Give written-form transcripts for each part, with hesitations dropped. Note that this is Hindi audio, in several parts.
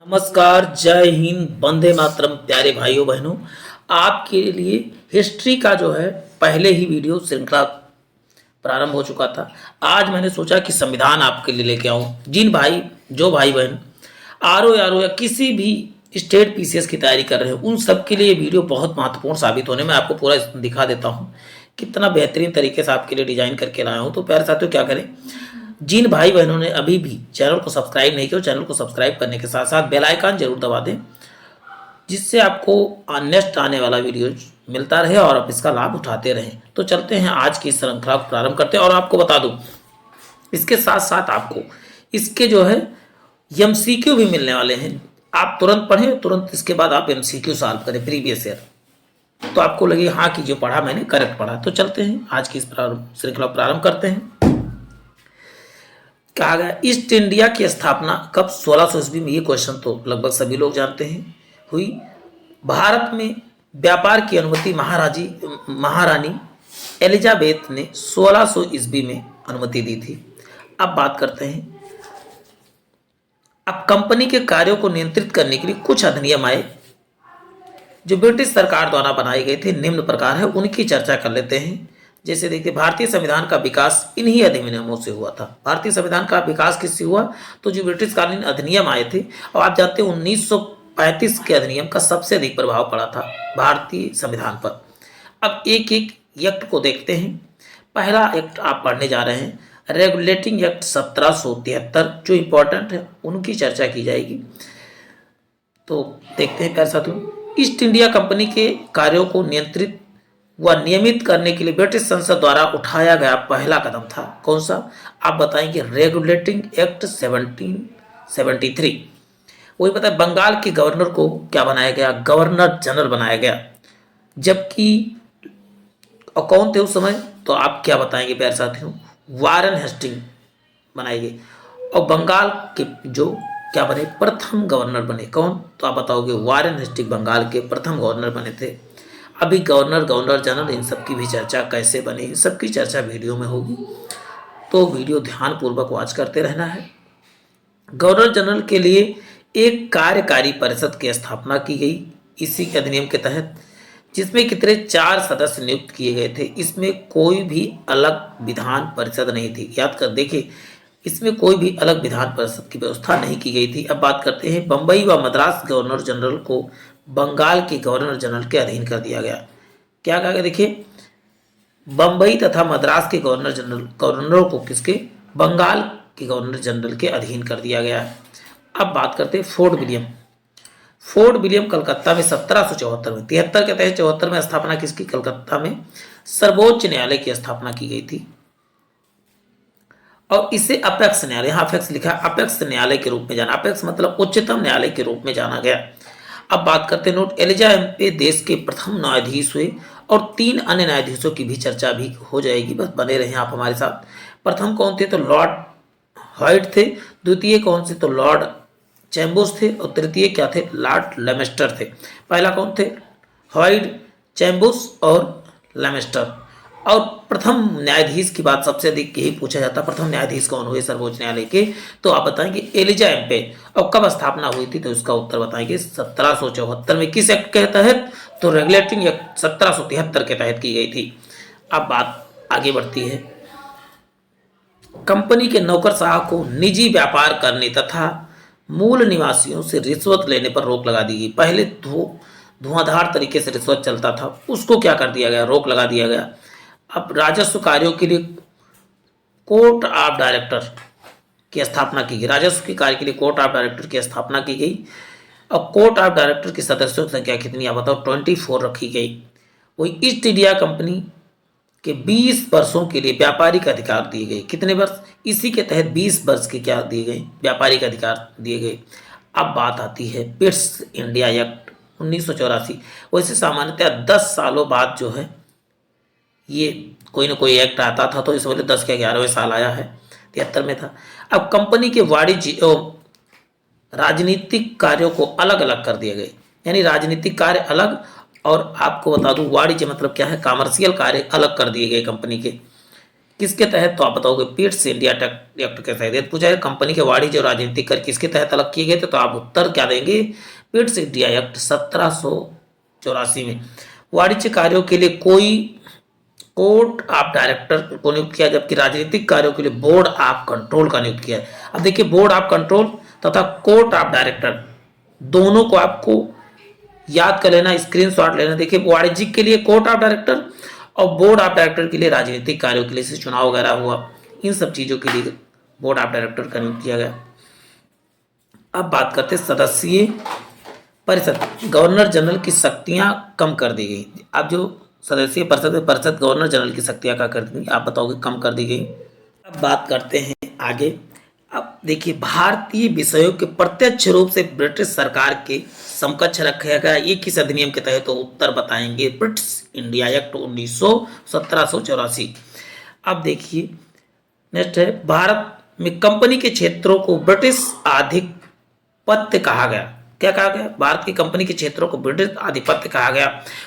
नमस्कार, जय हिंद, वंदे मातरम। प्यारे भाइयों बहनों, आपके लिए हिस्ट्री का जो है पहले ही वीडियो श्रृंखला प्रारंभ हो चुका था। आज मैंने सोचा कि संविधान आपके लिए लेके आऊं। जो भाई बहन आर ओ या किसी भी स्टेट पीसीएस की तैयारी कर रहे हैं, उन सब के लिए ये वीडियो बहुत महत्वपूर्ण साबित होने में आपको पूरा दिखा देता हूँ कितना बेहतरीन तरीके से आपके लिए डिजाइन करके लाया हूँ। तो प्यारे साथियों, क्या करें, जिन भाई बहनों ने अभी भी चैनल को सब्सक्राइब नहीं किया, चैनल को सब्सक्राइब करने के साथ साथ बेल आइकन जरूर दबा दें, जिससे आपको नेक्स्ट आने वाला वीडियो मिलता रहे और आप इसका लाभ उठाते रहें। तो चलते हैं, आज की श्रृंखला को प्रारंभ करते हैं। और आपको बता दूं, इसके साथ साथ आपको इसके जो है एमसीक्यू भी मिलने वाले हैं। आप तुरंत पढ़ें, तुरंत इसके बाद आप एमसीक्यू सॉल्व करें प्रीवियस ईयर, तो आपको लगे हाँ कि जो पढ़ा मैंने करेक्ट पढ़ा। तो चलते हैं, आज की इस श्रृंखला प्रारंभ करते हैं। कहा गया ईस्ट इंडिया की स्थापना कब? 1600 ईस्वी में। ये क्वेश्चन तो लगभग सभी लोग जानते हैं हुई। भारत में व्यापार की अनुमति महारानी एलिजाबेथ ने 1600 ईस्वी में अनुमति दी थी। अब बात करते हैं, अब कंपनी के कार्यों को नियंत्रित करने के लिए कुछ अधिनियम आए जो ब्रिटिश सरकार द्वारा बनाए गए थे, निम्न प्रकार है। उनकी चर्चा कर लेते हैं। जैसे देखिए, भारतीय संविधान का विकास इन्हीं अधिनियमों से हुआ था। भारतीय संविधान का विकास किससे हुआ? तो जो ब्रिटिशकालीन अधिनियम आए थे, और आप जानते हैं 1935 के अधिनियम का सबसे अधिक प्रभाव पड़ा था भारतीय संविधान पर। अब एक एक एक्ट को देखते हैं। पहला एक्ट आप पढ़ने जा रहे हैं, रेगुलेटिंग एक्ट 1773। जो इंपॉर्टेंट है उनकी चर्चा की जाएगी। तो देखते हैं प्यारे साथियों, ईस्ट इंडिया कंपनी के कार्यों को नियंत्रित व नियमित करने के लिए ब्रिटिश संसद द्वारा उठाया गया पहला कदम था। कौन सा? आप बताएंगे। Regulating act 1773। वही पता है, बंगाल के गवर्नर को क्या बनाया गया? गवर्नर जनरल बनाया गया। जबकि और कौन थे उस समय? तो आप क्या बताएंगे प्यारे साथियों? वारेन हेस्टिंग बनाए गए। और बंगाल के जो क्या बने? प्रथम गवर्नर बने। कौन? तो आप बताओगे वारेन हेस्टिंग बंगाल के प्रथम गवर्नर बने थे। अभी गवर्नर जनरल इन सब की भी चर्चा कैसे बने, इन सब की चर्चा वीडियो में होगी, तो वीडियो ध्यानपूर्वक वॉच करते रहना है। गवर्नर जनरल के लिए एक कार्यकारी परिषद की स्थापना की गई इसी के अधिनियम के तहत, जिसमें कितने 4 सदस्य नियुक्त किए गए थे। इसमें कोई भी अलग विधान परिषद नहीं थी। याद कर देखिए, इसमें कोई भी अलग विधान परिषद की व्यवस्था नहीं की गई थी। अब बात करते हैं, बंबई व मद्रास गवर्नर जनरल को बंगाल के गवर्नर जनरल के अधीन कर दिया गया। क्या कहा गया? देखिए, बंबई तथा मद्रास के गवर्नरों को किसके? बंगाल के गवर्नर जनरल के अधीन कर दिया गया। अब बात करते हैं फोर्ट विलियम कलकत्ता में 1774 में, 73 के तहत 74 में स्थापना किसकी? कलकत्ता में सर्वोच्च न्यायालय की स्थापना की गई थी। और इसे अपेक्स न्यायालय, यहाँ अपेक्स लिखा है, अपेक्स न्यायालय के रूप में जाना, अपेक्स मतलब उच्चतम न्यायालय के रूप में जाना गया। अब बात करते हैं, नोट, एलिजाबेथ देश के प्रथम न्यायाधीश हुए और 3 अन्य न्यायाधीशों की भी चर्चा भी हो जाएगी। बस बने रहे आप हमारे साथ। प्रथम कौन थे? तो लॉर्ड हॉइट थे। द्वितीय कौन से? तो लॉर्ड चैम्बर्स थे। और तृतीय क्या थे? लॉर्ड लेमेस्टर थे। पहला कौन थे? हॉइट, चैम्बर्स और लेमेस्टर। और प्रथम न्यायाधीश की बात सबसे अधिक यही पूछा जाता है, प्रथम न्यायाधीश कौन हुए सर्वोच्च न्यायालय के? तो आप बताएंगे एलिजाबेथ। और कब स्थापना हुई थी? तो इसका उत्तर बताएंगे 1774 में। किस एक्ट के तहत? तो रेगुलेटिंग एक्ट 1773 के तहत की गई थी। अब बात आगे बढ़ती है, कंपनी के नौकरशाह को निजी व्यापार करने तथा मूल निवासियों से रिश्वत लेने पर रोक लगा दी गई। पहले धुआंधार तरीके से रिश्वत चलता था, उसको क्या कर दिया गया? रोक लगा दिया गया। अब राजस्व कार्यों के लिए कोर्ट ऑफ डायरेक्टर की स्थापना की गई। राजस्व के कार्य के लिए कोर्ट ऑफ डायरेक्टर की स्थापना की गई। और कोर्ट ऑफ डायरेक्टर के सदस्यों की संख्या कितनी? आप बताओ। 24 रखी गई। वही ईस्ट इंडिया कंपनी के 20 वर्षों के लिए व्यापारिक अधिकार दिए गए। कितने वर्ष? इसी के तहत 20 वर्ष के क्या दिए गए? व्यापारिक अधिकार दिए गए। अब बात आती है पिट्स इंडिया एक्ट 1984। वैसे सामान्यतः 10 सालों बाद जो है ये कोई ना कोई एक्ट आता था, तो इस वजह 10 के 11वें साल आया है, 73 में था। अब कंपनी के वाणिज्य राजनीतिक कार्यों को अलग अलग कर दिए गए, यानी राजनीतिक कार्य अलग, और आपको बता दूं वाणिज्य मतलब क्या है? कॉमर्शियल कार्य अलग कर दिए गए कंपनी के। किसके तहत, तो आप बताओगे पिट्स इंडिया एक्ट के तहत। पूछा है कंपनी के वाणिज्य और राजनीतिक कर किसके तहत अलग किए गए थे, तो आप उत्तर क्या देंगे, पिट्स इंडिया एक्ट 1784 में। वाणिज्य कार्यों के लिए कोई कोर्ट ऑफ डायरेक्टर को नियुक्त किया, जबकि राजनीतिक कार्यों के लिए बोर्ड ऑफ कंट्रोल का नियुक्त किया है। अब देखिए बोर्ड ऑफ कंट्रोल तथा कोर्ट ऑफ डायरेक्टर दोनों को आपको याद कर लेना, स्क्रीनशॉट लेना। देखिए वाणिज्यिक के लिए कोर्ट ऑफ डायरेक्टर और बोर्ड ऑफ डायरेक्टर के लिए राजनीतिक कार्यों के लिए, जैसे चुनाव वगैरह हुआ, इन सब चीजों के लिए बोर्ड ऑफ डायरेक्टर का नियुक्त किया गया। अब बात करते हैं सदस्यीय परिषद, गवर्नर जनरल की शक्तियां कम कर दी गई। अब जो सदस्यीय परिषद गवर्नर जनरल की शक्तियां क्या कर दी गई, आप बताओगे कम कर दी गई। अब बात करते हैं आगे। अब देखिए भारतीय विषयों के प्रत्यक्ष रूप से ब्रिटिश सरकार के समकक्ष रखा गया ये किस अधिनियम के तहत, तो उत्तर बताएंगे ब्रिटिश इंडिया एक्ट 1784। अब देखिए नेक्स्ट है, भारत में कंपनी के क्षेत्रों को ब्रिटिश आधिपत्य कहा गया। क्या कहा गया, भारत की कंपनी के क्षेत्रों को ब्रिटिश आधिपत्य कहा गया।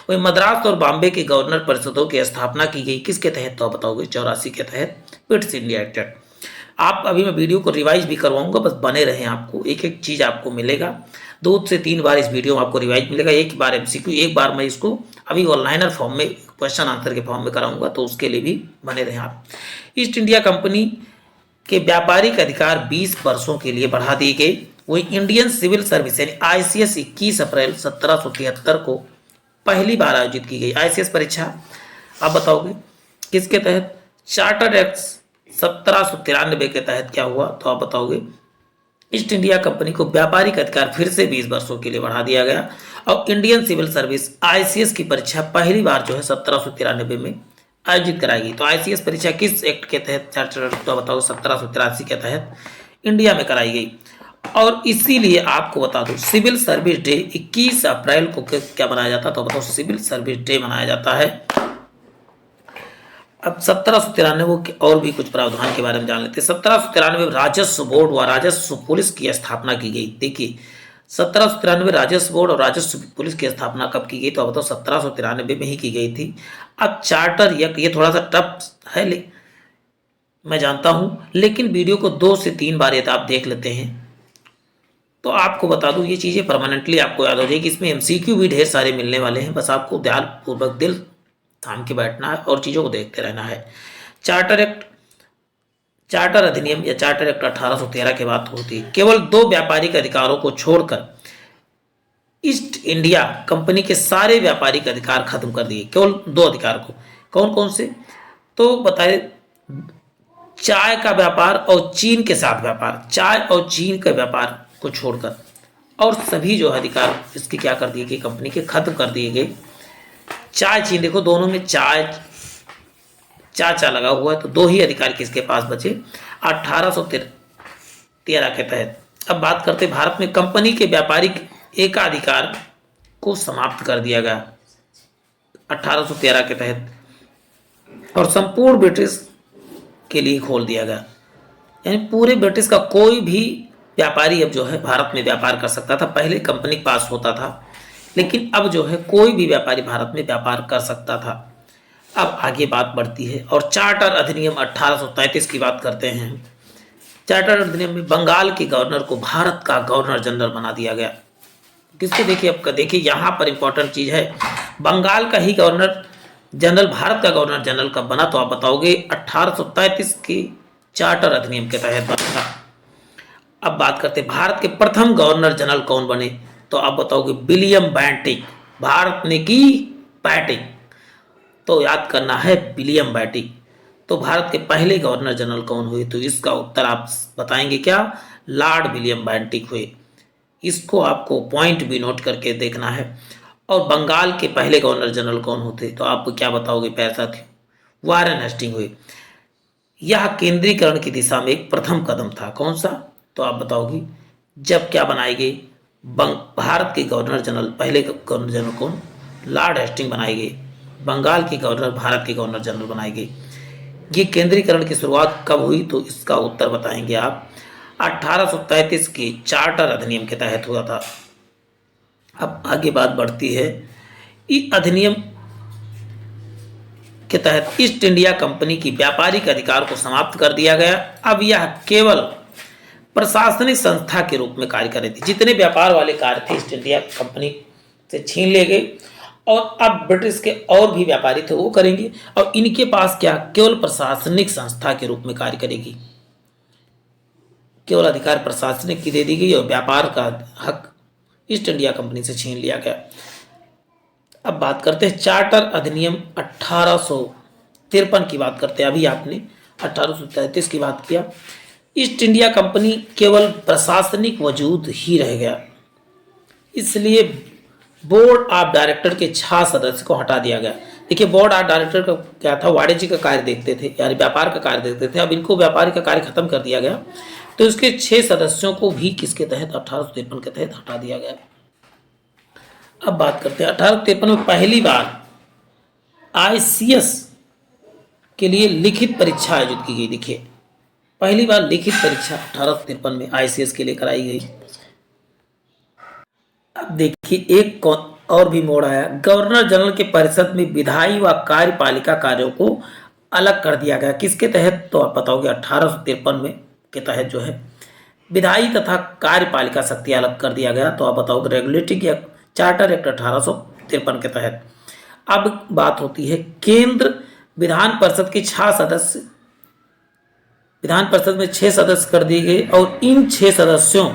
वही मद्रास और बॉम्बे की गवर्नर परिषदों की स्थापना की गई किसके तहत, तो आप बताओगे 84 के तहत, ब्रिटिश इंडिया एक्ट। आप अभी मैं वीडियो को रिवाइज भी करवाऊंगा, बस बने रहें, आपको एक एक चीज आपको मिलेगा। 2 से 3 बार इस वीडियो में आपको रिवाइज मिलेगा, एक बार एमसीक्यू, एक बार मैं इसको अभी ऑनलाइनर फॉर्म में क्वेश्चन आंसर के फॉर्म में कराऊंगा, तो उसके लिए भी बने रहें आप। ईस्ट इंडिया कंपनी के व्यापारिक अधिकार 20 वर्षों के लिए बढ़ा दिए गए। वही इंडियन सिविल सर्विस यानी आईसीएस 21 अप्रैल 1773 को पहली बार आयोजित की गई। आईसीएस परीक्षा आप बताओगे किसके तहत, चार्टर्ड एक्ट 1793 के तहत क्या हुआ, तो आप बताओगे ईस्ट इंडिया कंपनी को व्यापारिक अधिकार फिर से 20 वर्षों के लिए बढ़ा दिया गया। और इंडियन सिविल सर्विस आईसीएस की परीक्षा पहली बार जो है 1793 में आयोजित कराई गई। तो आईसीएस परीक्षा किस एक्ट के तहत, चार्टर, तो बताओ 1783 के तहत इंडिया में कराई गई। और इसीलिए आपको बता दूं सिविल सर्विस डे 21 अप्रैल को क्या मनाया जाता है, तो बताओ सिविल सर्विस डे मनाया जाता है। अब 1793 और भी कुछ प्रावधान के बारे में जान लेते हैं। 1793 में राजस्व बोर्ड व राजस्व पुलिस की स्थापना की गई। देखिए 1793 राजस्व बोर्ड और राजस्व पुलिस की स्थापना कब की गई, तो अब बताओ 1793 में ही की गई थी। अब चार्टर ये थोड़ा सा टफ है मैं जानता हूं, लेकिन वीडियो को 2 से 3 बार यदि आप देख लेते हैं तो आपको बता दूं ये चीजें परमानेंटली आपको याद हो जाएगी। इसमें एमसीक्यू भी ढेर सारे मिलने वाले हैं, बस आपको ध्यानपूर्वक दिल थाम के बैठना है और चीजों को देखते रहना है। चार्टर अधिनियम या चार्टर एक्ट 1813 की बात होती है। केवल 2 व्यापारिक अधिकारों को छोड़कर ईस्ट इंडिया कंपनी के सारे व्यापारिक अधिकार खत्म कर दिए। केवल 2 अधिकार को, कौन कौन से, तो बताए चाय का व्यापार और चीन के साथ व्यापार, चाय और चीन के व्यापार को छोड़कर, और सभी जो अधिकार इसके क्या कर दिए गए, कंपनी के खत्म कर दिए गए। चाय चीन देखो दोनों में चा लगा हुआ है, तो 2 ही अधिकार किसके पास बचे 1813 के तहत। अब बात करते भारत में कंपनी के व्यापारिक एकाधिकार को समाप्त कर दिया गया 1813 के तहत और संपूर्ण ब्रिटिश के लिए खोल दिया गया। यानी पूरे ब्रिटिश का कोई भी व्यापारी अब जो है भारत में व्यापार कर सकता था। पहले कंपनी पास होता था, लेकिन अब जो है कोई भी व्यापारी भारत में व्यापार कर सकता था। अब आगे बात बढ़ती है और चार्टर अधिनियम 1833 की बात करते हैं। चार्टर अधिनियम में बंगाल के गवर्नर को भारत का गवर्नर जनरल बना दिया गया। किसको, देखिए अब देखिए यहाँ पर इंपॉर्टेंट चीज है, बंगाल का ही गवर्नर जनरल भारत का गवर्नर जनरल कब बना, तो आप बताओगे 1833 के चार्टर अधिनियम के तहत बना था। अब बात करते हैं भारत के प्रथम गवर्नर जनरल कौन बने, तो आप बताओगे विलियम बेंटिक। भारत ने की बैटिंग, तो याद करना है विलियम बेंटिक। तो भारत के पहले गवर्नर जनरल कौन हुए, तो इसका उत्तर आप बताएंगे क्या, लॉर्ड विलियम बेंटिक हुए। इसको आपको पॉइंट भी नोट करके देखना है। और बंगाल के पहले गवर्नर जनरल कौन होते, तो आप क्या बताओगे प्यारे साथियों, वारेन हेस्टिंग हुए। यह केंद्रीकरण की दिशा में एक प्रथम कदम था, कौन सा, तो आप बताओगे जब क्या बनाई गई, भारत के गवर्नर जनरल, पहले गवर्नर जनरल कौन, लॉर्ड हेस्टिंग बनाई गई। बंगाल के गवर्नर भारत के गवर्नर जनरल बनाई गई। ये केंद्रीकरण की शुरुआत कब हुई, तो इसका उत्तर बताएंगे आप 1833 के चार्टर अधिनियम के तहत हुआ था। अब आगे बात बढ़ती है, ये अधिनियम के तहत ईस्ट इंडिया कंपनी की व्यापारिक अधिकार को समाप्त कर दिया गया। अब यह केवल प्रशासनिक संस्था के रूप में कार्य कर रही थी। जितने व्यापार वाले कार्य थे ईस्ट इंडिया कंपनी से छीन ले गए और अब ब्रिटिश के और भी व्यापारी थे वो करेंगे और इनके पास क्या केवल प्रशासनिक संस्था के रूप में कार्य करेगी। केवल अधिकार प्रशासनिक की दे दी गई और व्यापार का हक ईस्ट इंडिया कंपनी से छीन लिया गया। अब बात करते हैं चार्टर अधिनियम 1853 की बात करते हैं। अभी आपने 1833 की बात किया। ईस्ट इंडिया कंपनी केवल प्रशासनिक वजूद ही रह गया, इसलिए बोर्ड ऑफ डायरेक्टर के 6 सदस्य को हटा दिया गया। देखिए बोर्ड ऑफ डायरेक्टर का क्या था, वाणिज्य का कार्य देखते थे यानी व्यापार का कार्य देखते थे। अब इनको व्यापार का कार्य खत्म कर दिया गया तो इसके 6 सदस्यों को भी किसके तहत 1853 के तहत हटा दिया गया। अब बात करते हैं 1853 में पहली बार आईसीएस के लिए लिखित परीक्षा आयोजित की गई। देखिए पहली बार लिखित परीक्षा 1853 में आईसीएस के लिए कराई गई। अब देखिए एक और भी मोड़ आया। गवर्नर जनरल के परिषद में विधायी व कार्यपालिका कार्यों को अलग कर दिया गया। किसके तहत, तो आप बताओगे 1853 में के तहत जो है विधायी तथा कार्यपालिका शक्ति अलग कर दिया गया। तो आप बताओगे रेगुलेटिंग या चार्टर एक्ट 1853 के तहत। अब बात होती है केंद्र विधान परिषद के 6 सदस्य, विधान परिषद में 6 सदस्य कर दिए गए और इन 6 सदस्यों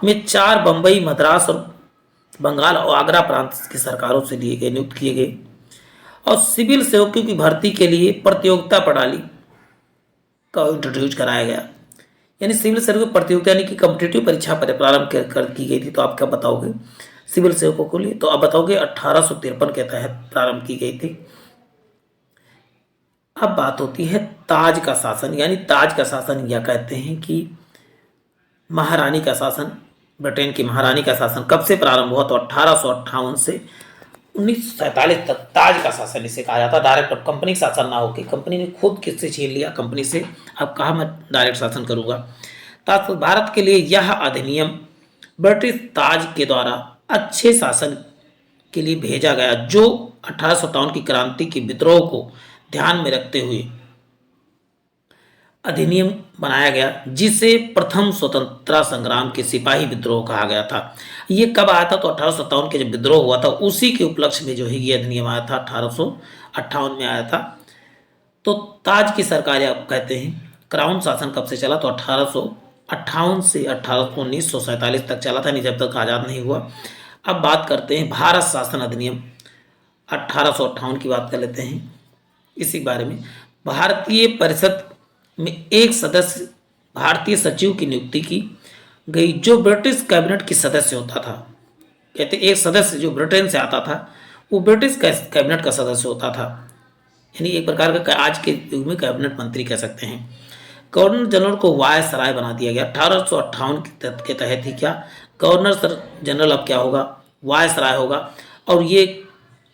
में 4 बंबई, मद्रास और बंगाल और आगरा प्रांत की सरकारों से लिए गए, नियुक्त किए गए। और सिविल सेवकों की भर्ती के लिए प्रतियोगिता प्रणाली का इंट्रोड्यूस कराया गया। यानी सिविल सर्विस प्रतियोगिता यानी कि कॉम्पिटिटिव परीक्षा पर प्रारंभ कर की गई थी। तो आप क्या बताओगे सिविल सेवकों के लिए, तो आप बताओगे 1853 के तहत प्रारंभ की गई थी। अब बात होती है ताज का शासन, यानी ताज का शासन या कहते हैं कि महारानी का शासन। ब्रिटेन की महारानी का शासन कब से प्रारंभ हुआ, तो 1858 से 1947 तक ताज का शासन इसे कहा जाता। डायरेक्ट कंपनी का शासन ना होकर कंपनी ने खुद किससे छीन लिया, कंपनी से। अब कहा मैं डायरेक्ट शासन करूंगा। ताज भारत के लिए यह अधिनियम ब्रिटिश ताज के द्वारा अच्छे शासन के लिए भेजा गया, जो 1857 की क्रांति के विद्रोह को ध्यान में रखते हुए अधिनियम बनाया गया, जिसे प्रथम स्वतंत्रता संग्राम के सिपाही विद्रोह कहा गया था। ये कब आया था, तो 1857 के जब विद्रोह हुआ था उसी के उपलक्ष्य में जो है ये अधिनियम आया था, 1858 में आया था। तो ताज की सरकार आप कहते हैं क्राउन शासन कब से चला, तो 1858 से 1947 तक चला था, नहीं जब तक आज़ाद नहीं हुआ। अब बात करते हैं भारत शासन अधिनियम 1858 की बात कर लेते हैं इसी बारे में। भारतीय परिषद में एक सदस्य भारतीय सचिव की नियुक्ति की गई, जो ब्रिटिश कैबिनेट की सदस्य होता था। कहते एक सदस्य जो ब्रिटेन से आता था वो ब्रिटिश कैबिनेट का सदस्य होता था, यानी एक प्रकार का आज के युग में कैबिनेट मंत्री कह सकते हैं। गवर्नर जनरल को वायसराय बना दिया गया 1858 के तहत ही। क्या गवर्नर जनरल अब क्या होगा, वायसराय होगा। और ये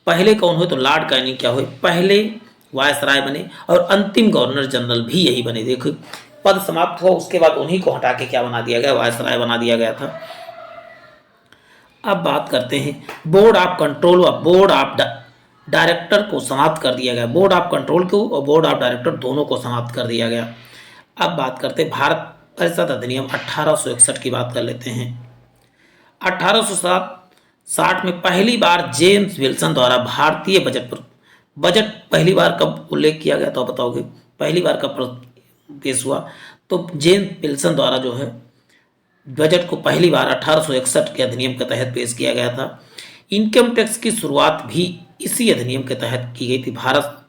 पहले कौन हुए, तो लॉर्ड कैनिंग क्या हुए, पहले वायसराय बने और अंतिम गवर्नर जनरल भी यही बने। देखो पद समाप्त हुआ उसके बाद उन्हीं को हटा के क्या बना दिया गया, वायसराय बना दिया गया था। अब बात करते हैं बोर्ड ऑफ कंट्रोल व बोर्ड ऑफ डायरेक्टर को समाप्त कर दिया गया। बोर्ड ऑफ कंट्रोल को और बोर्ड ऑफ डायरेक्टर दोनों को समाप्त कर दिया गया। अब बात करते हैं भारत परिषद अधिनियम 1861 की बात कर लेते हैं। 1860 में पहली बार जेम्स विल्सन द्वारा भारतीय बजट पहली बार कब उल्लेख किया गया, तो बताओगे पहली बार कब पेश हुआ, तो जेम्स विल्सन द्वारा जो है बजट को पहली बार 1861 के अधिनियम के तहत पेश किया गया था। इनकम टैक्स की शुरुआत भी इसी अधिनियम के तहत की गई थी। भारत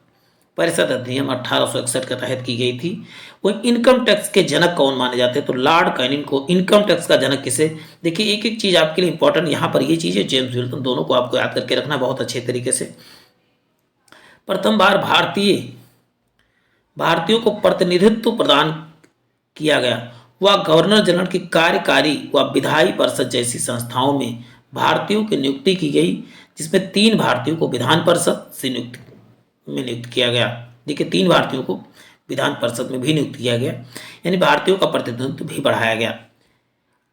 परिषद अधिनियम 1861 के तहत की गई थी। वो इनकम टैक्स के जनक कौन माने जाते हैं, तो लॉर्ड कैनिंग को इनकम टैक्स का जनक किसे। देखिए एक एक चीज़ आपके लिए इंपॉर्टेंट यहाँ पर ये चीज़ है, जेम्स विल्सन, दोनों को आपको याद करके रखना बहुत अच्छे तरीके से। प्रथम बार भारतीयों को प्रतिनिधित्व प्रदान किया गया। वह गवर्नर जनरल की कार्यकारी व विधायी परिषद जैसी संस्थाओं में भारतीयों की नियुक्ति की गई, जिसमें 3 भारतीयों को विधान परिषद से नियुक्त किया गया। देखिए 3 भारतीयों को विधान परिषद में भी नियुक्त किया गया, यानी भारतीयों का प्रतिनिधित्व भी बढ़ाया गया।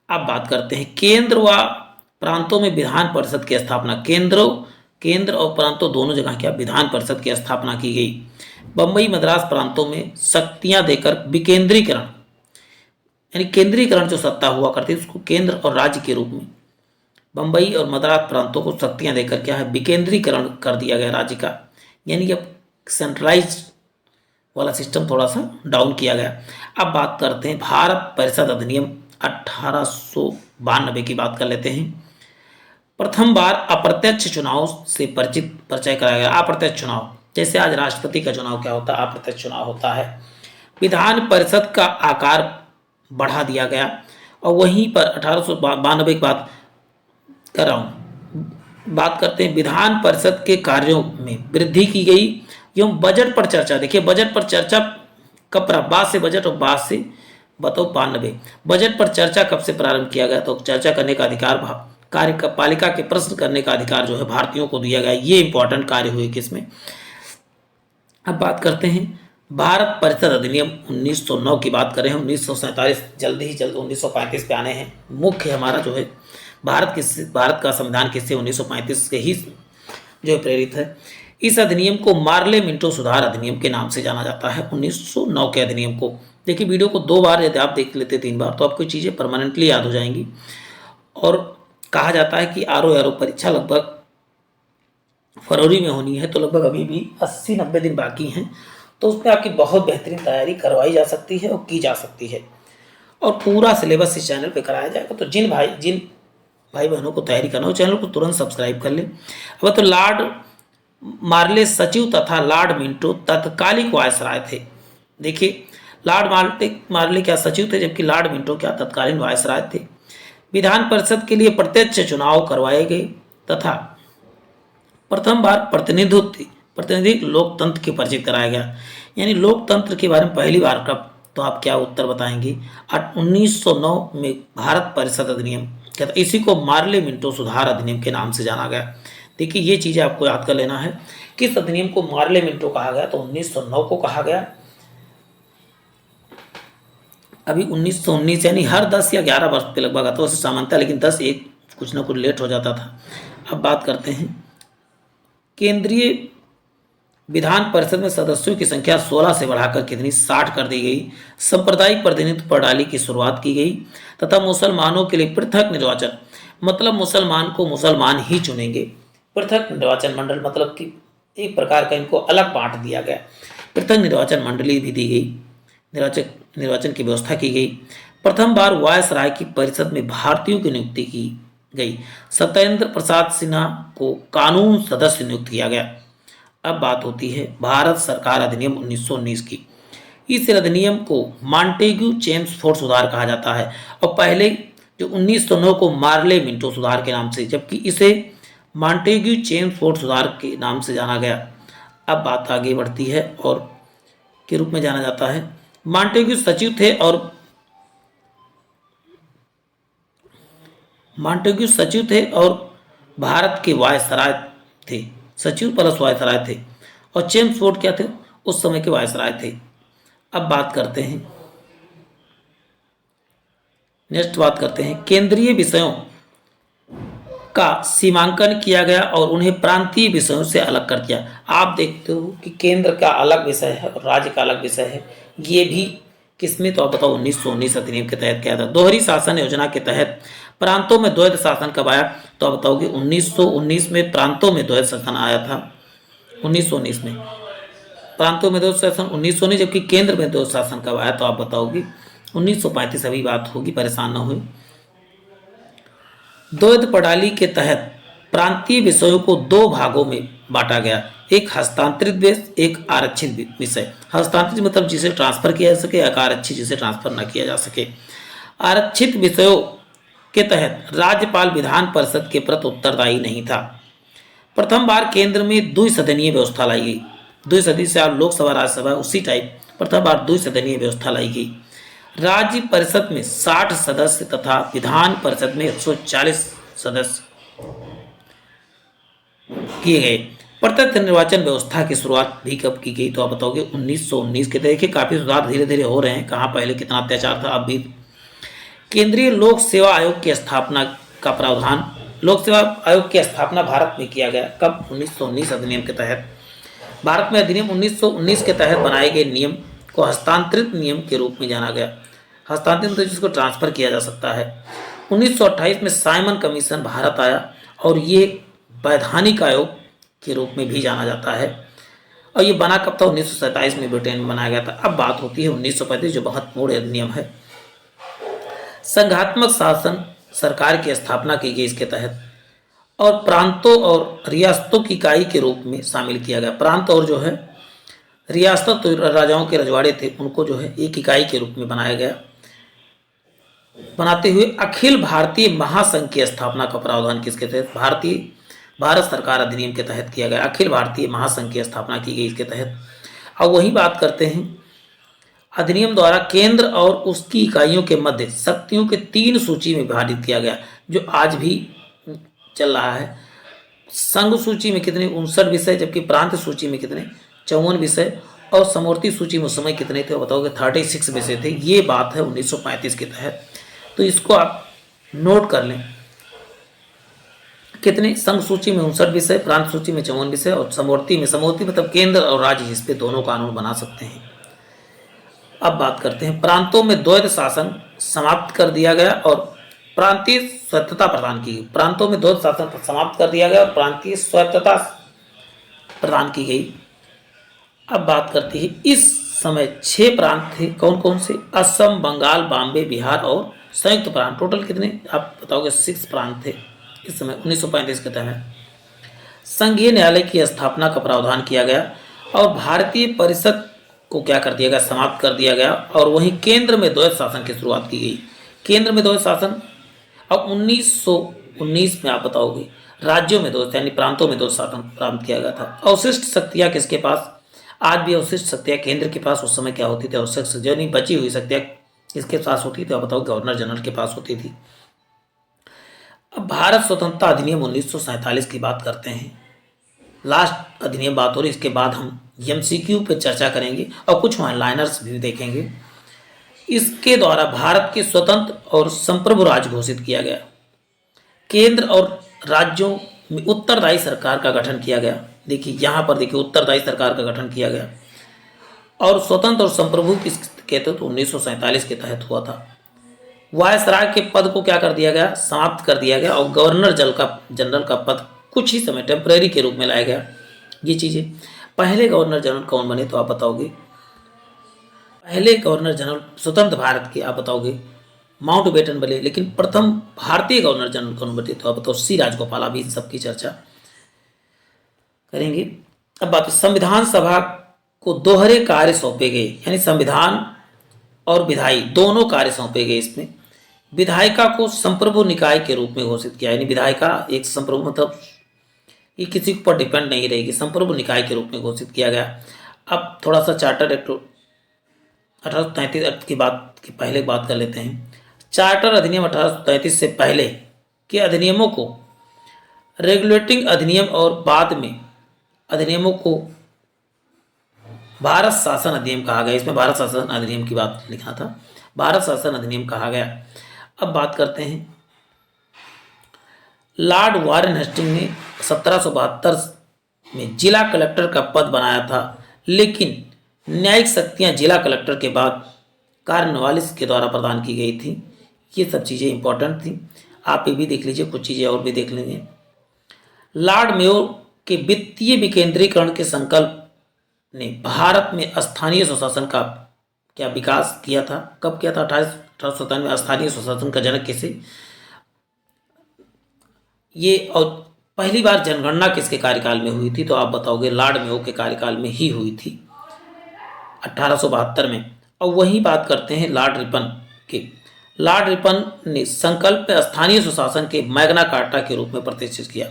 अब बात करते हैं केंद्र व प्रांतों में विधान परिषद की स्थापना। केंद्रों केंद्र और प्रांतों दोनों जगह क्या विधान परिषद की स्थापना की गई। बम्बई मद्रास प्रांतों में शक्तियां देकर विकेंद्रीकरण, यानी केंद्रीकरण जो सत्ता हुआ करती है उसको केंद्र और राज्य के रूप में बम्बई और मद्रास प्रांतों को शक्तियां देकर क्या है विकेंद्रीकरण कर दिया गया राज्य का, यानी कि अब सेंट्रलाइज वाला सिस्टम थोड़ा सा डाउन किया गया। अब बात करते हैं भारत परिषद अधिनियम 1892 की बात कर लेते हैं। प्रथम बार अप्रत्यक्ष चुनाव से परिचय कराया गया। अप्रत्यक्ष चुनाव, जैसे आज राष्ट्रपति का चुनाव क्या होता है, अप्रत्यक्ष चुनाव होता है। विधान परिषद का आकार बढ़ा दिया गया और वहीं पर 1892 की बात कर रहा हूँ। बात करते हैं विधान परिषद के कार्यों में वृद्धि की गई एवं बजट पर चर्चा। देखिए बजट पर चर्चा कब, बाद से बजट और बाद से बताओ 92। बजट पर चर्चा कब से प्रारंभ किया गया, तो चर्चा करने का अधिकार कार्यपालिका के प्रश्न करने का अधिकार जो है भारतीयों को दिया गया। ये इंपॉर्टेंट कार्य हुए किसमें। अब बात करते हैं भारत परिषद अधिनियम 1909 की बात करें। 1947 जल्दी ही जल्द 1935 पे आने हैं। मुख्य हमारा जो है भारत का संविधान किससे 1935 से ही जो है प्रेरित है। इस अधिनियम को मार्ले मिंटो सुधार अधिनियम के नाम से जाना जाता है। 1909 के अधिनियम को देखिए, वीडियो को 2 बार यदि आप देख लेते 3 बार तो आपको चीज़ें परमानेंटली याद हो जाएंगी। और कहा जाता है कि आरओ परीक्षा लगभग फरवरी में होनी है, तो लगभग अभी भी 80-90 दिन बाकी हैं, तो उसमें आपकी बहुत बेहतरीन तैयारी करवाई जा सकती है और की जा सकती है और पूरा सिलेबस इस चैनल पे कराया जाएगा। तो जिन भाई बहनों को तैयारी करना हो चैनल को तुरंत सब्सक्राइब कर लें। अब तो लॉर्ड मार्ले सचिव तथा लॉर्ड मिंटो तत्कालिक वायसराय थे। देखिए लॉर्ड मार्ले क्या सचिव थे, जबकि लॉर्ड मिंटो क्या तत्कालीन वायसराय थे। विधान परिषद के लिए प्रत्यक्ष चुनाव करवाए गए तथा प्रथम बार प्रतिनिधि लोकतंत्र के परिचित कराया गया। यानी लोकतंत्र के बारे में पहली बार कब, तो आप क्या उत्तर बताएंगे। 1909 में भारत परिषद अधिनियम क्या था, इसी को मार्ले मिंटो सुधार अधिनियम के नाम से जाना गया। देखिए ये चीज़ें आपको याद कर लेना है। किस अधिनियम को मार्ले मिंटो कहा गया, तो 1909 को कहा गया। अभी 1919 यानी हर 10 या 11 वर्ष पे लगभग आता, वैसे सामान्यता लेकिन 10 एक कुछ ना कुछ लेट हो जाता था। अब बात करते हैं केंद्रीय विधान परिषद में सदस्यों की संख्या 16 से बढ़ाकर कितनी 60 कर दी गई। सांप्रदायिक प्रतिनिधित्व प्रणाली की शुरुआत की गई तथा मुसलमानों के लिए पृथक निर्वाचन, मतलब मुसलमान को मुसलमान ही चुनेंगे। पृथक निर्वाचन मंडल मतलब कि एक प्रकार का इनको अलग बांट दिया गया। पृथक निर्वाचन मंडली भी दी गई, निर्वाचन की व्यवस्था की गई। प्रथम बार वायसराय की परिषद में भारतीयों की नियुक्ति की गई। सत्येंद्र प्रसाद सिन्हा को कानून सदस्य नियुक्त किया गया। अब बात होती है भारत सरकार अधिनियम 1919 की। इस अधिनियम को मॉन्टेग्यू चेम्सफोर्ड सुधार कहा जाता है और पहले जो 1909 को मार्ले मिंटो सुधार के नाम से, जबकि इसे मॉन्टेग्यू चेम्सफोर्ड सुधार के नाम से जाना गया। अब बात आगे बढ़ती है और के रूप में जाना जाता है। मॉन्टेग्यू सचिव थे और भारत के वायसराय थे। सचिव प्लस वायसराय थे और चेम्सफोर्ड क्या थे, उस समय के वायसराय थे। अब नेक्स्ट बात करते हैं केंद्रीय विषयों का सीमांकन किया गया और उन्हें प्रांतीय विषयों से अलग कर दिया। आप देखते हो कि केंद्र का अलग विषय है और राज्य का अलग विषय है। ये भी किसमें, तो आप बताओ 1919 अधिनियम के तहत क्या था। दोहरी शासन योजना के तहत प्रांतों में द्वैध शासन कब आया, तो आप बताओगे 1919 में प्रांतों में द्वैध शासन आया था। 1919 में प्रांतों में द्वैध शासन 1919, जबकि केंद्र में द्वैध शासन कब आया, तो आप बताओगे 1935। अभी बात होगी, परेशान न हो। द्वैध प्रणाली के तहत प्रांतीय विषयों को 2 भागों में बांटा गया, एक हस्तांतरित विषय, एक आरक्षित विषय। हस्तांतरित मतलब जिसे ट्रांसफर किया जा सके, आरक्षित जिसे ट्रांसफर न किया जा सके। आरक्षित विषयों के तहत राज्यपाल विधान परिषद के प्रति उत्तरदायी नहीं था। प्रथम बार केंद्र में द्विसदनीय व्यवस्था लाई गई। द्विसदनीय से आप लोकसभा राज्यसभा उसी टाइप, प्रथम बार द्विसदनीय व्यवस्था लाई गई। राज्य परिषद में 60 सदस्य तथा विधान परिषद में 140 सदस्य किए गए। प्रत्यक्ष निर्वाचन व्यवस्था की शुरुआत भी कब की गई, तो आप बताओगे 1919 के। देखिए काफी सुधार धीरे धीरे हो रहे हैं, कहाँ पहले कितना अत्याचार था, अब भी। केंद्रीय लोक सेवा आयोग की स्थापना का प्रावधान लोक सेवा आयोग की स्थापना भारत में किया गया कब? 1919 अधिनियम के तहत। भारत में अधिनियम 1919 के तहत बनाए गए नियम को हस्तांतरित नियम के रूप में जाना गया। हस्तांतरित मतलब जिसको ट्रांसफर किया जा सकता है। 1928 में साइमन कमीशन भारत आया और ये वैधानिक आयोग के रूप में भी जाना जाता है। और ये बना कब था? 1927 में ब्रिटेन में बनाया गया था। अब बात होती है 1935 जो महत्वपूर्ण अधिनियम है। संघात्मक शासन सरकार की स्थापना की गई इसके तहत और प्रांतों और रियासतों की इकाई के रूप में शामिल किया गया। प्रांत और जो है रियासत तो राजाओं के रजवाड़े थे उनको जो है एक इकाई के रूप में बनाया गया। बनाते हुए अखिल भारतीय महासंघ की स्थापना का प्रावधान किसके तहत? भारत सरकार अधिनियम के तहत किया गया। अखिल भारतीय महासंघ की स्थापना की गई इसके तहत। अब वही बात करते हैं, अधिनियम द्वारा केंद्र और उसकी इकाइयों के मध्य शक्तियों के 3 सूची में विभाजित किया गया जो आज भी चल रहा है। संघ सूची में कितने? 59 विषय, जबकि प्रांत सूची में कितने? 54 विषय और समवर्ती सूची में उस समय कितने थे? बताओगे 36 विषय थे। ये बात है 1935 के तहत, तो इसको आप नोट कर लें। कितने? संघ सूची में 59 विषय, प्रांत सूची में 54 विषय और समवर्ती मतलब केंद्र और राज्य इस पे दोनों कानून बना सकते हैं। अब बात करते हैं प्रांतों में द्वैध शासन समाप्त कर दिया गया और प्रांतीय स्वायत्तता प्रदान की गई। प्रांतों में द्वैध शासन समाप्त कर दिया गया और प्रांतीय स्वायत्तता प्रदान की गई। अब बात करते हैं इस समय 6 प्रांत थे। कौन कौन से? असम, बंगाल, बॉम्बे, बिहार और संयुक्त प्रांत। टोटल कितने आप बताओगे? 6 प्रांत थे इस समय 1935 के तहत। संघीय न्यायालय की स्थापना का प्रावधान किया गया और भारतीय परिषद को क्या कर दिया गया? समाप्त कर दिया गया और वहीं केंद्र में द्वैध शासन की शुरुआत की गई। केंद्र में द्वैध शासन। अब 1919 में आप बताओगे राज्यों में द्वैध यानी प्रांतों में द्वैध शासन प्रारंभ किया गया था। अवशिष्ट शक्तियां किसके पास? आज भी अवशिष्ट शक्तियां केंद्र के पास। उस समय क्या होती थी? अवशिष्ट जो नहीं बची हुई शक्तियां किसके पास होती थी? आप बताओ। गवर्नर जनरल के पास होती थी। अब भारत स्वतंत्रता अधिनियम 1947 की बात करते हैं। लास्ट अधिनियम बात हो रही, इसके बाद हम एमसीक्यू पे चर्चा करेंगे और कुछ वन लाइनर्स भी देखेंगे। इसके द्वारा भारत के स्वतंत्र और संप्रभु राज्य घोषित किया गया। केंद्र और राज्यों में उत्तरदायी सरकार का गठन किया गया। देखिए यहाँ पर देखिए उत्तरदायी सरकार का गठन किया गया और स्वतंत्र और संप्रभु किस कहते तो 1947 के तहत हुआ था। वायसराय के पद को क्या कर दिया गया? समाप्त कर दिया गया और गवर्नर जनरल का पद कुछ ही समय टेम्परेरी के रूप में लाया गया। ये चीज़ें। पहले गवर्नर जनरल कौन बने तो आप बताओगे? पहले गवर्नर जनरल स्वतंत्र भारत के आप बताओगे माउंटबेटन बने, लेकिन प्रथम भारतीय गवर्नर जनरल कौन बने तो आप बताओ? सी राजगोपाल। अभी इन सबकी चर्चा करेंगे। अब बात संविधान सभा को दोहरे कार्य सौंपे गए, यानी संविधान और विधायी दोनों कार्य सौंपे गए। इसमें विधायिका को संप्रभु निकाय के रूप में घोषित किया, यानी विधायिका एक संप्रभु मतलब ये किसी पर डिपेंड नहीं रहेगी, संप्रभु निकाय के रूप में घोषित किया गया। अब थोड़ा सा चार्टर एक्ट 1833 एक्ट की बात की पहले बात कर लेते हैं। चार्टर अधिनियम 1833 से पहले के अधिनियमों को रेगुलेटिंग अधिनियम और बाद में अधिनियमों को भारत शासन अधिनियम कहा गया। इसमें भारत शासन अधिनियम की बात लिखना था, भारत शासन अधिनियम कहा गया। अब बात करते हैं लॉर्ड वारेन हेस्टिंग ने 1772 में जिला कलेक्टर का पद बनाया था, लेकिन न्यायिक शक्तियां जिला कलेक्टर के बाद कार्नवालिस के द्वारा प्रदान की गई थी। ये सब चीज़ें इंपॉर्टेंट थी, आप ये भी देख लीजिए, कुछ चीज़ें और भी देख लेंगे। लॉर्ड मेयो के वित्तीय विकेंद्रीकरण के संकल्प ने भारत में स्थानीय स्वशासन का क्या विकास किया था? कब किया था? 1857 में। स्थानीय स्वशासन का जनक किसे? ये और पहली बार जनगणना किसके कार्यकाल में हुई थी तो आप बताओगे लॉर्ड मेयो के कार्यकाल में ही हुई थी 1872 में। और वही बात करते हैं लॉर्ड रिपन के। लॉर्ड रिपन ने संकल्प स्थानीय स्वशासन के मैग्ना कार्टा के रूप में प्रतिष्ठित किया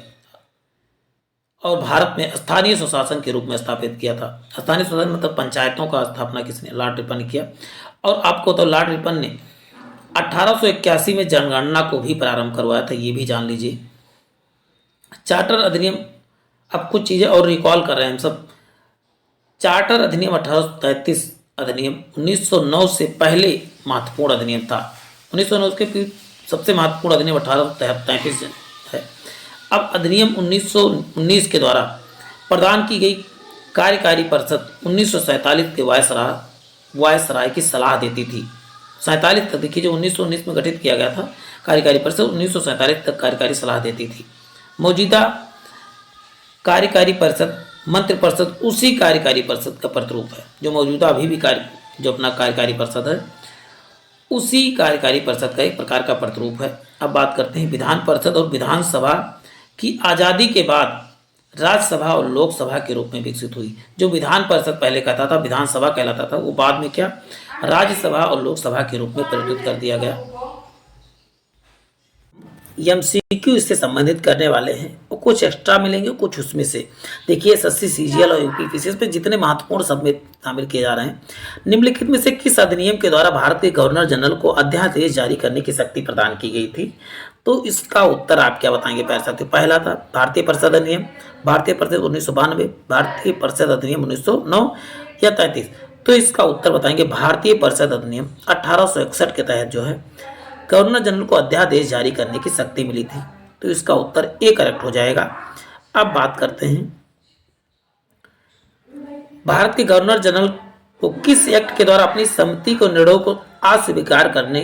और भारत में स्थानीय स्वशासन के रूप में स्थापित किया था। स्थानीय स्वशासन मतलब पंचायतों का स्थापना किसने? लॉर्ड रिपन ने किया। और आपको तो लॉर्ड रिपन ने 1881 में जनगणना को भी प्रारंभ करवाया था, ये भी जान लीजिए। चार्टर अधिनियम, अब कुछ चीज़ें और रिकॉल कर रहे हैं हम सब। चार्टर अधिनियम 1833 अधिनियम 1909 से पहले महत्वपूर्ण अधिनियम था। 1909 के फिर सबसे महत्वपूर्ण अधिनियम 1833 है। अब अधिनियम 1919 के द्वारा प्रदान की गई कार्यकारी परिषद 1947 के वायसराय की सलाह देती थी। 47 तक देखिए, जो 1919 में गठित किया गया था कार्यकारी परिषद, 1947 तक कार्यकारी सलाह देती थी। मौजूदा कार्यकारी परिषद मंत्रिपरिषद उसी कार्यकारी परिषद का प्रतिरूप है। जो मौजूदा अभी भी जो अपना कार्यकारी परिषद है, उसी कार्यकारी परिषद का एक प्रकार का प्रतिरूप है। अब बात करते हैं विधान परिषद और विधानसभा की आज़ादी के बाद राज्यसभा और लोकसभा के रूप में विकसित हुई। जो विधान परिषद पहले कहता था विधानसभा कहलाता था, वो बाद में क्या राज्यसभा और लोकसभा के रूप में परिवर्तित कर दिया गया। एमसीक्यू इससे संबंधित करने वाले हैं, और कुछ एक्स्ट्रा मिलेंगे, कुछ उसमें से देखिए एसएससी सीजीएल और यूपीपीसीएस पे जितने महत्वपूर्ण सब में शामिल किए जा रहे हैं। निम्नलिखित में से किस अधिनियम के द्वारा भारत के गवर्नर जनरल को अध्यादेश जारी करने की शक्ति प्रदान की गई थी? तो इसका उत्तर आप क्या बताएंगे प्यारे साथियों? पहला था भारतीय परिषद अधिनियम, भारतीय परिषद 1992, भारतीय परिषद अधिनियम 1909 या 33। तो इसका उत्तर बताएंगे भारतीय परिषद अधिनियम 1861 के तहत जो है गवर्नर जनरल को अध्यादेश जारी करने की शक्ति मिली थी। तो इसका उत्तर ए करेक्ट हो जाएगा। अब बात करते हैं भारत के गवर्नर जनरल को किस एक्ट के द्वारा अपनी समिति को निर्णयों को अस्वीकार करने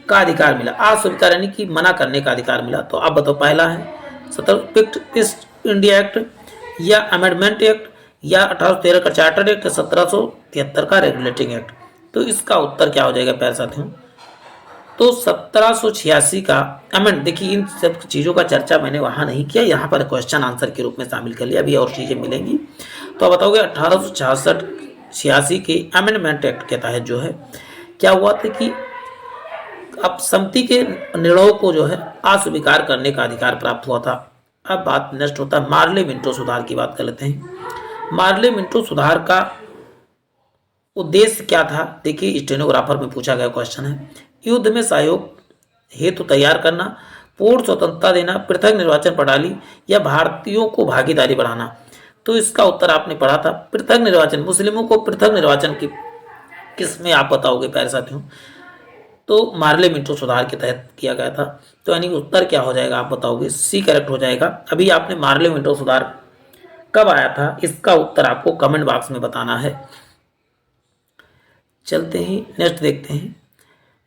का अधिकार मिला? अस्वीकार यानी कि मना करने का अधिकार मिला। तो आप बताओ, पहला है 17 ईस्ट इंडिया एक्ट या अमेंडमेंट एक्ट या 1813 का चार्टर एक्ट, 1773 का रेगुलेटिंग एक्ट। तो इसका उत्तर क्या हो जाएगा प्यारे साथियों? तो 1786 का अमेंड। देखिए इन सब चीज़ों का चर्चा मैंने वहाँ नहीं किया, यहाँ पर क्वेश्चन आंसर के रूप में शामिल कर लिया। अभी और चीज़ें मिलेंगी। तो आप बताओगे 1866 के अमेंडमेंट एक्ट के तहत जो है क्या हुआ था कि अब समिति के निर्णयों को जो है अस्वीकार करने का अधिकार प्राप्त हुआ था। अब बात नेक्स्ट होता है मार्ले मिंटो सुधार की बात कर लेते हैं। मार्ले मिंटो सुधार का उद्देश्य क्या था? देखिए स्टेनोग्राफर में पूछा गया क्वेश्चन है। युद्ध में सहयोग हेतु तैयार करना, पूर्ण स्वतंत्रता देना, पृथक निर्वाचन प्रणाली या भारतीयों को भागीदारी बढ़ाना। तो इसका उत्तर आपने पढ़ा था पृथक निर्वाचन। मुस्लिमों को पृथक निर्वाचन की किसमें आप बताओगे प्यारे साथियों? तो मार्ले मिंटो सुधार के तहत किया गया था। तो यानी उत्तर क्या हो जाएगा आप बताओगे? सी करेक्ट हो जाएगा। अभी आपने मार्ले मिंटो सुधार कब आया था, इसका उत्तर आपको कमेंट बॉक्स में बताना है। चलते ही नेक्स्ट देखते हैं।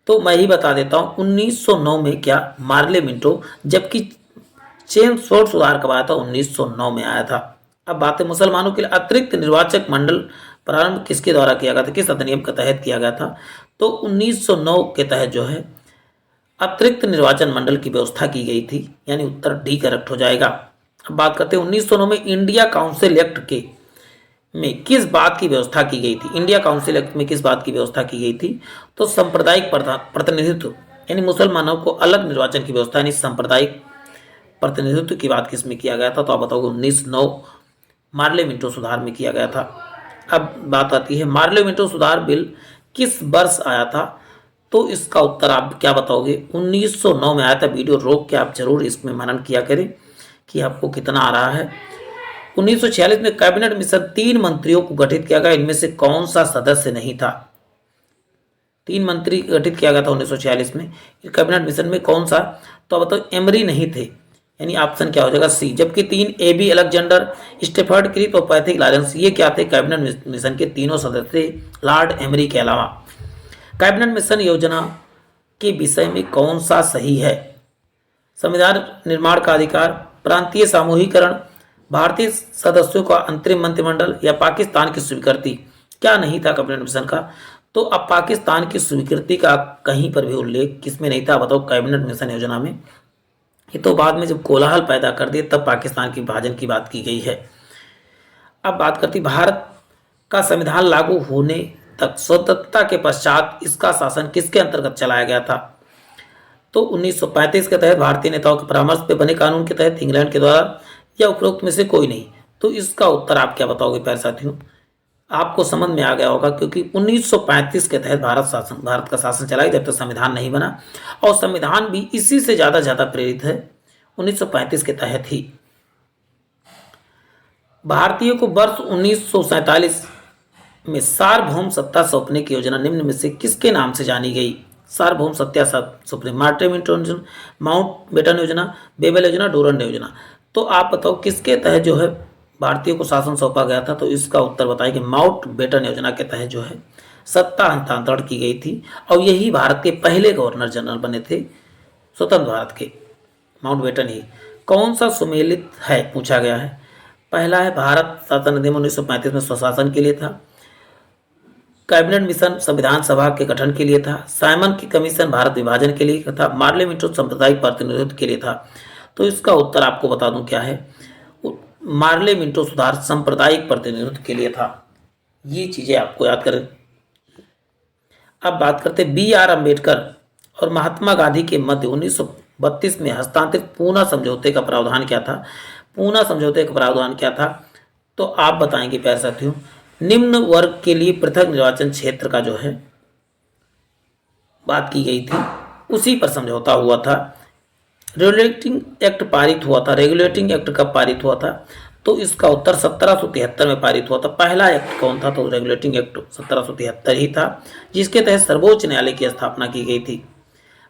तो मैं ही बता देता हूँ 1909 में क्या मार्ले मिंटो, जबकि चेम्सफोर्ड सुधार कब आया था? 1909 में आया था। अब बात है मुसलमानों के लिए अतिरिक्त निर्वाचक मंडल प्रारंभ किसके द्वारा किया गया था, किस अधिनियम के तहत किया गया था? तो 1909 के तहत जो है अतिरिक्त निर्वाचन मंडल की व्यवस्था की गई थी, यानी उत्तर डी करेक्ट हो जाएगा। अब बात करते हैं 1909 में इंडिया काउंसिल एक्ट के में किस बात की व्यवस्था की गई थी? इंडिया काउंसिल एक्ट में किस बात की व्यवस्था की गई थी? तो सांप्रदायिक प्रतिनिधित्व, यानी मुसलमानों को अलग निर्वाचन की व्यवस्था, यानी सांप्रदायिक प्रतिनिधित्व की बात किस में किया गया था? तो आप बताओगे 1909 मार्ले मिंटो सुधार में किया गया था। अब बात आती है मार्ले मिंटो सुधार बिल किस वर्ष आया था? तो इसका उत्तर आप क्या बताओगे? 1909 में आया था। वीडियो रोक के आप जरूर इसमें मनन किया करें कि आपको कितना आ रहा है। 1946 में कैबिनेट मिशन 3 मंत्रियों को गठित किया गया। इनमें से कौन सा सदस्य नहीं था? 3 मंत्री गठित किया गया था 1946 में। कैबिनेट मिशन में कौन सा? तो बताओ एमरी नहीं थे, यानी ऑप्शन क्या हो जाएगा? सी। जबकि 3 एबी अलेक्जेंडर, स्टेफर्ड क्रिप और पैथिक लॉरेंस, ये क्या थे? कैबिनेट मिशन के तीनों सदस्य लॉर्ड एमरी के अलावा। कैबिनेट मिशन योजना के विषय में कौन सा सही है? संविधान निर्माण का अधिकार, प्रांतीय सामूहिकरण, भारतीय सदस्यों का अंतरिम मंत्रिमंडल या पाकिस्तान की स्वीकृति। क्या नहीं था कैबिनेट मिशन का? तो अब पाकिस्तान की स्वीकृति का कहीं पर भी उल्लेख किसमें नहीं था? बताओ कैबिनेट मिशन योजना में। ये तो बाद में जब कोलाहल पैदा कर दिए तब पाकिस्तान की विभाजन की बात की गई है। अब बात करती भारत का संविधान लागू होने तक स्वतंत्रता के पश्चात इसका शासन किसके अंतर्गत चलाया गया था? तो 1935 के तहत भारतीय नेताओं के परामर्श पे बने कानून के तहत, इंग्लैंड के द्वारा, या उपरोक्त में से कोई नहीं। तो इसका उत्तर आप क्या बताओगे प्यारे साथियों? आपको समझ में आ गया होगा, क्योंकि 1935 के तहत भारत का शासन चला जब तक संविधान नहीं बना, और संविधान भी इसी से ज्यादा प्रेरित है 1935 के तहत ही। भारतीयों को वर्ष 1947 में सार्वभौम सत्ता सौंपने की योजना निम्न में से किसके नाम से जानी गई? सार्वभौम सत्या सुप्रीम, मार्टे मिंटो योजना, माउंट बेटन योजना, बेबल योजना, डूरंड योजना। तो आप बताओ किसके तहत जो है भारतीयों को शासन सौंपा गया था? तो इसका उत्तर बताइए कि माउंट बेटन योजना के तहत जो है सत्ता हस्तांतरण की गई थी और यही भारत के पहले गवर्नर जनरल बने थे स्वतंत्र भारत के, माउंट बेटन ही। कौन सा सुमेलित है पूछा गया है? पहला है भारत शासन अधिनियम 1935 में स्वशासन के लिए था, कैबिनेट मिशन संविधान सभा के गठन के लिए था, साइमन की कमीशन भारत विभाजन के लिए था, मार्ले मिंटो सांप्रदायिक प्रतिनिधित्व के लिए था। तो इसका उत्तर आपको बता दूं क्या है, मार्ले मिंटो सुधार सांप्रदायिक प्रतिनिधित्व के लिए था। ये चीजें आपको याद करें। अब बात करते B.R. अम्बेडकर और महात्मा गांधी के मध्य 1932 में हस्तांतरित पूना समझौते का प्रावधान क्या था? पूना समझौते का प्रावधान क्या था? तो आप बताएंगे प्यारे साथियों, निम्न वर्ग के लिए पृथक निर्वाचन क्षेत्र का जो है बात की गई थी, उसी पर समझौता हुआ था। रेगुलेटिंग एक्ट पारित हुआ था। रेगुलेटिंग एक्ट कब पारित हुआ था? तो इसका उत्तर 1773 में पारित हुआ था। पहला एक्ट कौन था? तो रेगुलेटिंग एक्ट 1773 ही था, जिसके तहत सर्वोच्च न्यायालय की स्थापना की गई थी।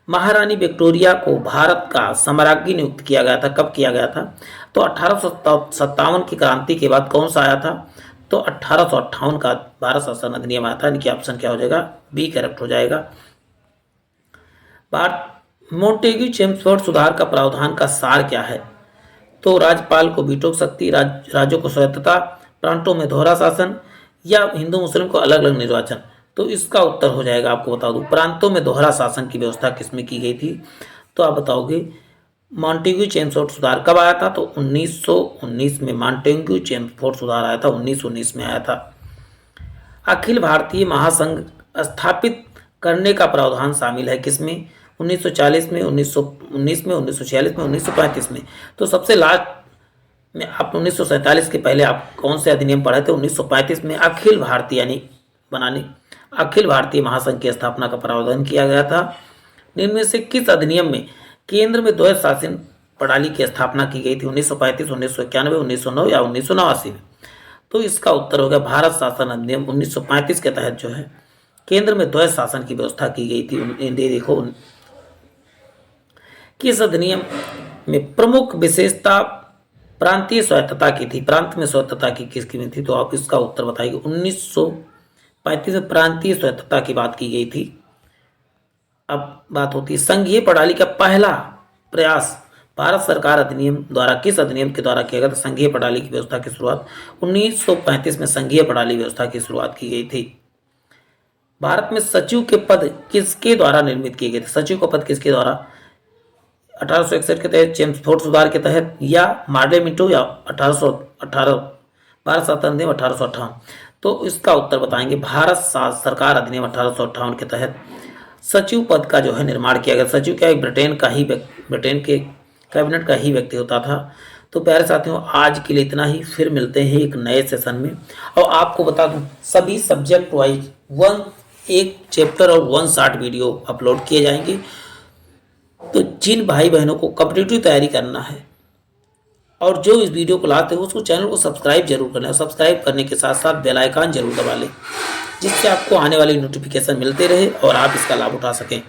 महारानी विक्टोरिया को भारत का सम्राज्ञी नियुक्त किया गया था। कब किया गया था? तो 1857 की क्रांति के बाद कौन सा आया था? तो 1858 का भारत शासन अधिनियम आया था। इनकी ऑप्शन क्या हो जाएगा? बी करेक्ट हो जाएगा। भारत मोंटेग्यू चेम्सफोर्ड सुधार का प्रावधान का सार क्या है? तो राज्यपाल को वीटो शक्ति, राज्यों को स्वायत्तता, प्रांतों में दोहरा शासन या हिंदू मुस्लिम को अलग अलग निर्वाचन। तो इसका उत्तर हो जाएगा, आपको बता दूं, प्रांतों में दोहरा शासन की व्यवस्था किसमें की गई थी? तो आप बताओगे मॉन्टेग्यू चेम्सफोर्ड सुधार कब आया था? तो 1919 में मॉन्टेग्यू चेम्सफोर्ड सुधार आया था, 1919 में आया था। अखिल भारतीय महासंघ स्थापित करने का प्रावधान शामिल है किसमें? 1940 में, 1919 में, 1946 में, 1935 में। तो सबसे लास्ट में आप 1947 के पहले आप कौन से अधिनियम पढ़े थे? 1935 में अखिल भारतीय यानी बनाने अखिल भारतीय महासंघ की स्थापना का प्रावधान किया गया था। निम्न में से किस अधिनियम में केंद्र में द्वैध शासन प्रणाली की स्थापना की गई थी? 1935, 1991, 1909 या 1989 में? तो इसका उत्तर होगा भारत शासन अधिनियम 1935 के तहत जो है केंद्र में द्वैध शासन की व्यवस्था की गई थी। देखो किस अधिनियम में प्रमुख विशेषता प्रांतीय स्वायत्तता की थी? प्रांत में स्वायत्तता की किसकी में थी? तो आप इसका उत्तर बताइए। 1935 में प्रांतीय स्वायत्तता की बात की गई थी। अब बात होती है संघीय प्रणाली का पहला प्रयास भारत सरकार अधिनियम द्वारा किस अधिनियम के द्वारा किया गया था? संघीय प्रणाली की व्यवस्था की शुरुआत 1935 में संघीय प्रणाली व्यवस्था की शुरुआत की गई थी। भारत में सचिव के पद किसके द्वारा निर्मित किए गए थे? सचिव का पद किसके द्वारा? 1861 के तहत, चेम्सफोर्ड सुधार के तहत या मार्ले मिंटो या 1818 भारत शासन अधिनियम 1858? तो इसका उत्तर बताएंगे भारत सरकार अधिनियम 1858 के तहत सचिव पद का जो है निर्माण किया गया। सचिव क्या है? ब्रिटेन के कैबिनेट का ही व्यक्ति होता था। तो प्यारे साथियों आज के लिए इतना ही, फिर मिलते हैं एक नए सेशन में। और आपको बता दूं सभी सब्जेक्ट वाइज एक चैप्टर और 1 शॉर्ट वीडियो अपलोड किए जाएंगे। तो जिन भाई बहनों को कॉम्पिटिटिव तैयारी करना है और जो इस वीडियो को लाते हो उसको चैनल को सब्सक्राइब जरूर कर लें और सब्सक्राइब करने के साथ साथ बेल आइकन जरूर दबा लें, जिससे आपको आने वाली नोटिफिकेशन मिलते रहे और आप इसका लाभ उठा सकें।